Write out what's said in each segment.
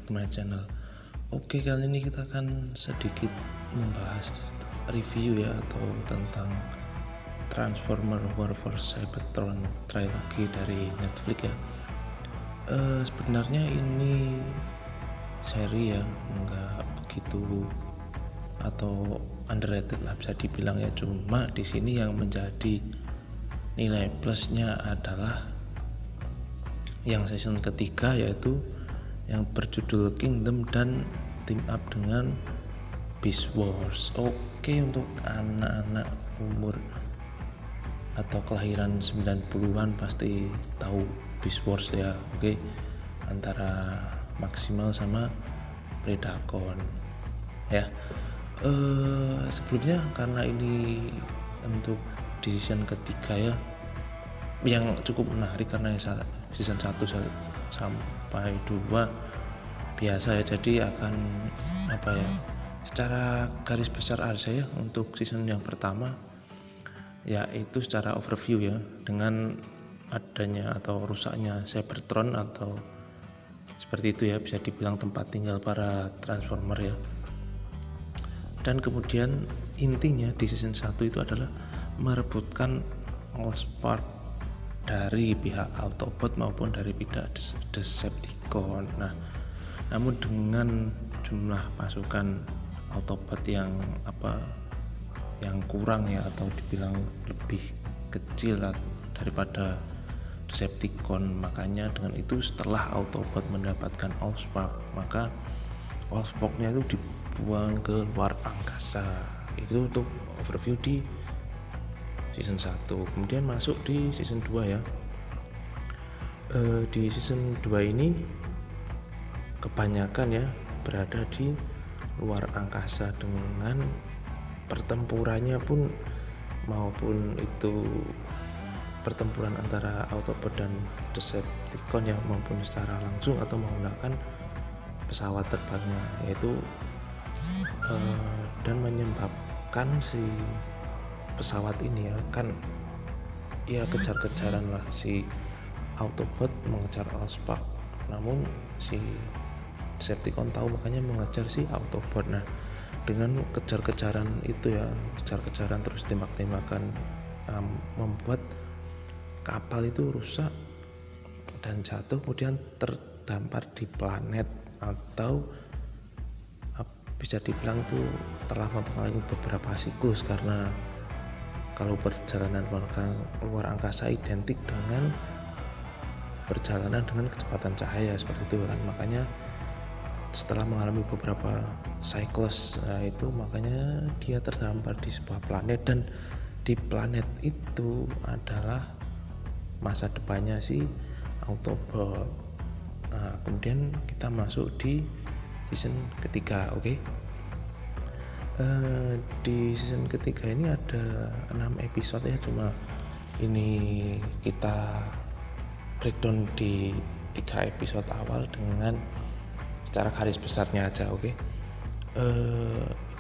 to my channel. Oke, kali ini kita akan sedikit membahas review ya, atau tentang Transformer War for Cybertron trilogy dari Netflix ya. Sebenarnya ini seri ya, nggak begitu atau underrated lah bisa dibilang ya. Cuma di sini yang menjadi nilai plusnya adalah yang season ketiga, yaitu yang berjudul Kingdom dan team up dengan Beast Wars. Oke, untuk anak-anak umur atau kelahiran 90-an pasti tahu Beast Wars ya. Oke, antara Maximal sama Predacon ya. Sebelumnya karena ini untuk di season ketiga ya, yang cukup menarik karena season 1 sampai 2 biasa ya, jadi akan secara garis besar aja ya untuk season yang pertama, yaitu secara overview ya, dengan adanya atau rusaknya Cybertron atau seperti itu ya, bisa dibilang tempat tinggal para Transformer ya. Dan kemudian intinya di season 1 itu adalah merebutkan Allspark dari pihak Autobot maupun dari pihak Decepticon. Nah, namun dengan jumlah pasukan Autobot yang kurang ya, atau dibilang lebih kecil daripada Decepticon, makanya dengan itu setelah Autobot mendapatkan Allspark, maka Allsparknya itu dibuang ke luar angkasa. Itu untuk overview di season 1. Kemudian masuk di season 2 ya. Di season 2 ini kebanyakan ya berada di luar angkasa, dengan pertempurannya pun maupun itu pertempuran antara Autobot dan Decepticon ya, maupun secara langsung atau menggunakan pesawat terbangnya, yaitu dan menyebabkan si pesawat ini ya kan ya kejar-kejaran lah, si Autobot mengejar Allspark, namun si Decepticon tahu, makanya mengejar si Autobot. Nah, dengan kejar-kejaran itu ya, kejar-kejaran terus tembak-tembakan, membuat kapal itu rusak dan jatuh, kemudian terdampar di planet, atau bisa dibilang itu telah mempengaruhi beberapa siklus, karena kalau perjalanan luar angkasa identik dengan perjalanan dengan kecepatan cahaya seperti itu kan. Makanya setelah mengalami beberapa siklus, itu makanya dia terdampar di sebuah planet, dan di planet itu adalah masa depannya si Autobot. Nah, kemudian kita masuk di season ketiga. Oke. Di season ketiga ini ada 6 episode ya, cuma ini kita breakdown di 3 episode awal dengan secara garis besarnya aja. Oke.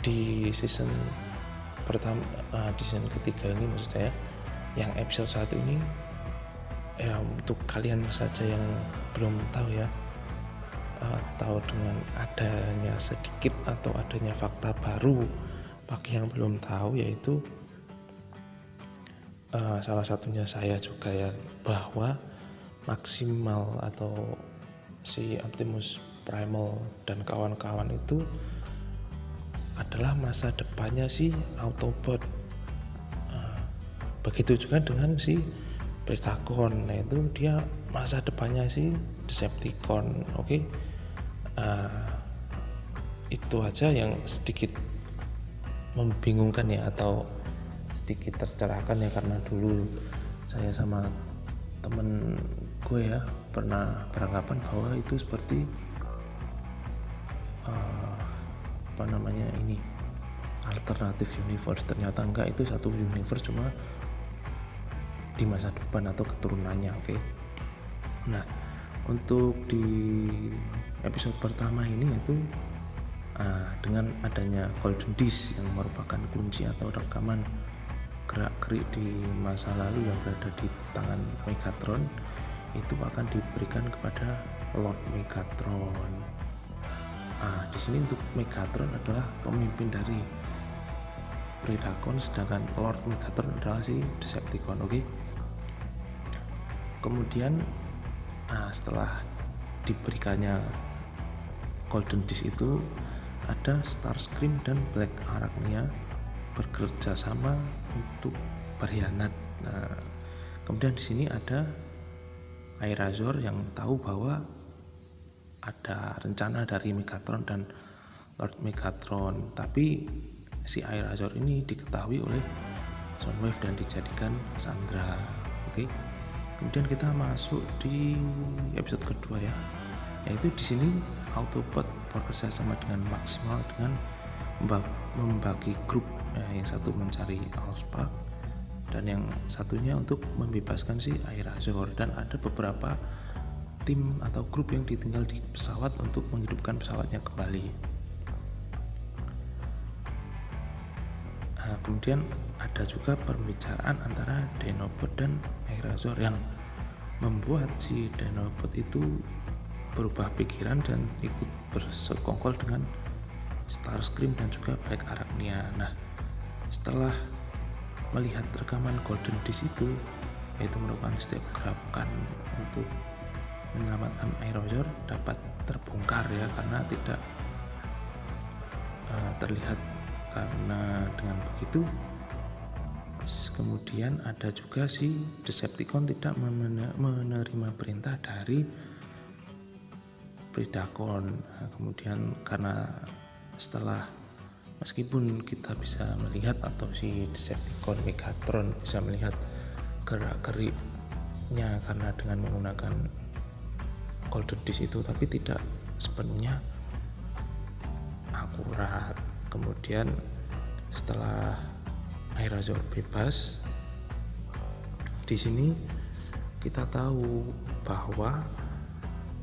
Di season pertama, di season ketiga ini maksud saya, yang episode 1 ini ya, untuk kalian saja yang belum tahu ya, atau dengan adanya sedikit atau adanya fakta baru bagi yang belum tahu, yaitu salah satunya saya juga ya, bahwa Maximal atau si Optimus Primal dan kawan-kawan itu adalah masa depannya si Autobot. Begitu juga dengan si Predacon, nah itu dia masa depannya si Decepticon. Oke. Itu aja yang sedikit membingungkan ya, atau sedikit tercerahkan ya, karena dulu saya sama temen gue ya pernah beranggapan bahwa itu seperti ini alternatif universe. Ternyata enggak, itu satu universe, cuma di masa depan atau keturunannya. Oke. Nah, untuk di episode pertama ini yaitu dengan adanya Golden Disc yang merupakan kunci atau rekaman gerak-gerik di masa lalu yang berada di tangan Megatron, itu akan diberikan kepada Lord Megatron. Di sini untuk Megatron adalah pemimpin dari Predacon, sedangkan Lord Megatron adalah si Decepticon. Oke. Kemudian setelah diberikannya Golden Disc itu, ada Starscream dan Black Arachnia bekerja sama untuk berkhianat. Nah, kemudian di sini ada Airazor yang tahu bahwa ada rencana dari Megatron dan Lord Megatron, tapi si Airazor ini diketahui oleh Soundwave dan dijadikan sandera. Oke. Kemudian kita masuk di episode kedua ya, yaitu di sini Autobot bekerja sama dengan maksimal dengan membagi grup. Yang satu mencari Allspark dan yang satunya untuk membebaskan si Airazor, dan ada beberapa tim atau grup yang ditinggal di pesawat untuk menghidupkan pesawatnya kembali. Kemudian ada juga pembicaraan antara Dinobot dan Airazor yang membuat si Dinobot itu berubah pikiran dan ikut bersekongkol dengan Starscream dan juga Black Arachnia. Nah, setelah melihat rekaman Golden Disc itu, yaitu merupakan setiap gerakan untuk menyelamatkan Airazor dapat terbongkar ya, karena tidak terlihat. Karena dengan begitu, kemudian ada juga si Decepticon tidak menerima perintah dari Predacon. Kemudian karena setelah, meskipun kita bisa melihat atau si Decepticon Megatron bisa melihat gerak-geriknya karena dengan menggunakan Golden Disc itu, tapi tidak sepenuhnya akurat. Kemudian setelah Airazor bebas, di sini kita tahu bahwa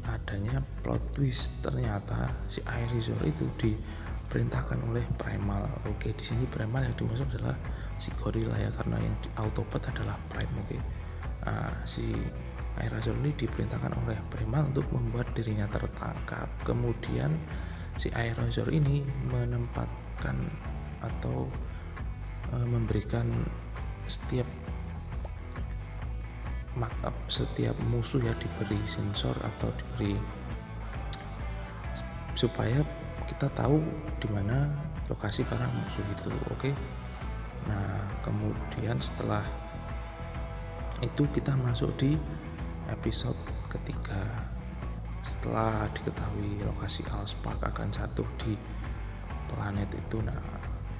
adanya plot twist. Ternyata si Airazor itu diperintahkan oleh Primal. Oke, di sini Primal yang dimaksud adalah si gorila ya, karena yang di Autobot adalah Prime. Oke. Si Airazor ini diperintahkan oleh Primal untuk membuat dirinya tertangkap. Kemudian si Airazor ini menempatkan atau memberikan setiap markup, setiap musuh ya diberi sensor atau diberi supaya kita tahu di mana lokasi para musuh itu. Oke. Nah, kemudian setelah itu kita masuk di episode ketiga. Setelah diketahui lokasi Allspark akan jatuh di planet itu, nah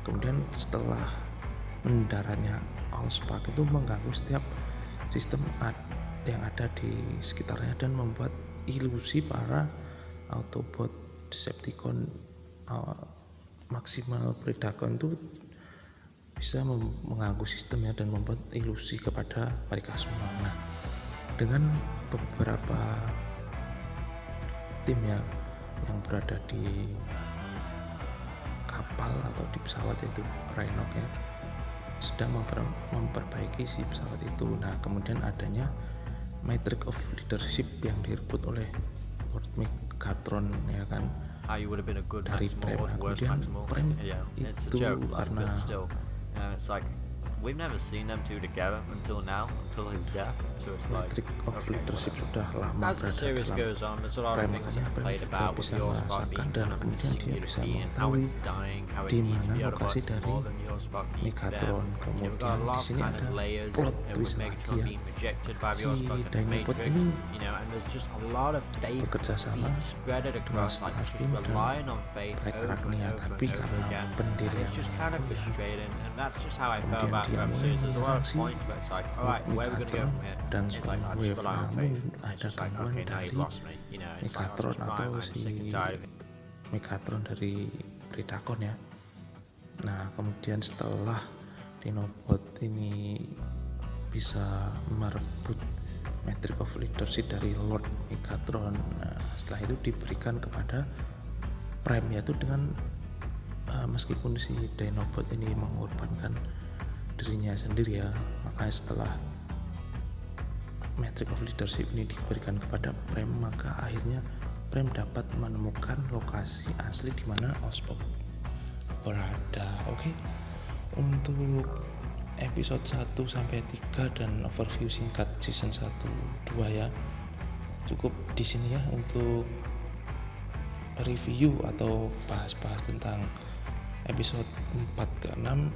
kemudian setelah mendaratnya Allspark itu mengganggu setiap sistem yang ada di sekitarnya dan membuat ilusi para Autobot, Decepticon, maksimal Predacon itu bisa mengganggu sistemnya dan membuat ilusi kepada mereka semua. Nah, dengan beberapa tim yang berada di kapal atau di pesawat, yaitu Rhinoc ya, sedang memperbaiki si pesawat itu. Nah, kemudian adanya Matrix of Leadership yang direbut oleh Lord Megatron ya kan, dari Prime. Nah, kemudian Prime itu karena we've never seen them two together until now, until his death. So it's like, Matrix of Leadership sudah lama as the berada series dalam goes on, there's a lot of Prime, things makanya that Prime played juga about with bisa the Allspark merasakan being dan kind of a kemudian dia bisa disembodied being, how mengetahui it's dying, how it di needs mana the lokasi Autobots dari more than the Allspark needs them. Megatron. You know, Kemudian we've got a di lot of sini kind ada of layers plot with twist lagi Megatron ya, being rejected by the si Allspark and the Dinobot Matrix, ini you know, and there's just a lot of faith bekerja sama being spread dengan across, like just Starscream dan relying on faith Black over and Arachnia, over tapi and over karena again. And pendirian it's just kind of ya, frustrating, and that's just how I felt kemudian about dia the mulai episodes. There's a lot menyerang of si points where it's like, Lord alright, where are we gonna go Megatron from here? dan It's like, I just Soundwave. rely on Namun faith. And it's ada just like, gangguan okay, now you've dari lost me. You know, it's like, Megatron I'm atau just si sick and tired of it. Megatron dari Predacon ya. Nah, kemudian setelah Dinobot ini bisa merebut Matrix of Leadership dari Lord Megatron, nah, setelah itu diberikan kepada Prime, yaitu dengan meskipun si Dinobot ini mengorbankan dirinya sendiri ya, maka setelah Matrix of Leadership ini diberikan kepada Prime, maka akhirnya Prem dapat menemukan lokasi asli di mana Osborn berada. Oke. Untuk episode 1 sampai 3 dan overview singkat season 1 2 ya. Cukup di sini ya untuk review atau bahas-bahas tentang episode 4 ke 6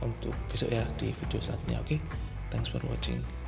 untuk besok ya di video selanjutnya. Oke. Thanks for watching.